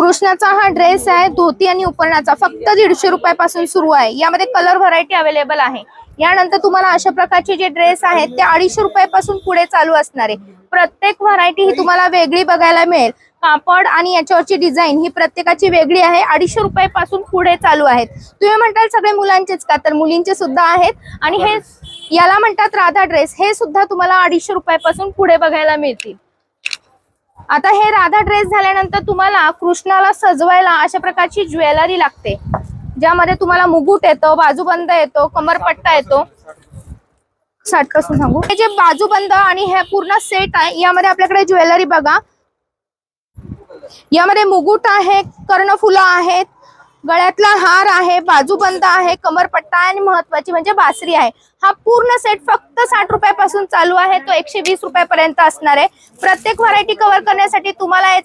कृष्णाचा हा ड्रेस आहे, धोती आणि उपरणाचा, फक्त 150 रुपयापासून सुरू आहे। यामध्ये कलर व्हरायटी अवेलेबल आहे। यानंतर तुम्हाला अशा प्रकारचे जे ड्रेस आहेत ते 250 रुपयापासून पुढे चालू असणार आहे। प्रत्येक व्हरायटी ही तुम्हाला वेगळी बघायला मिळेल। कापड आणि याच्यावरची डिझाइन ही प्रत्येकाची वेगळी आहे। 250 रुपयापासून पुढे चालू आहेत। तुम्ही म्हणताल सगळे मुलांचेच का, तर मुलींचे सुद्धा आहेत। आणि हे याला म्हणतात राधा ड्रेस, हे सुद्धा तुम्हाला 250 रुपयापासून पुढे बघायला मिळतील। आता हे राधा ड्रेस झाल्यानंतर तुम्हाला कृष्णाला सजवायला अशा प्रकारची ज्वेलरी लागते, ज्यामध्ये तुम्हाला मुकुट येतो, बाजूबंद येतो, कमरपट्टा येतो। 60 पासून सांगू, हे जे बाजूबंद आणि हे पूर्ण सेट आहे, यामध्ये आपल्याकडे ज्वेलरी बघा। यामध्ये मुकुट आहे, कर्णफुलं आहेत, गळ्यातला हार आहे, बाजूबंद आहे, कमरपट्टा आणि महत्वाची म्हणजे बासरी आहे। हा पूर्ण सेट फक्त 60 रुपयापासून चालू आहे, तो 120 रुपयापर्यंत असणार आहे। प्रत्येक व्हरायटी कव्हर करण्यासाठी तुम्हाला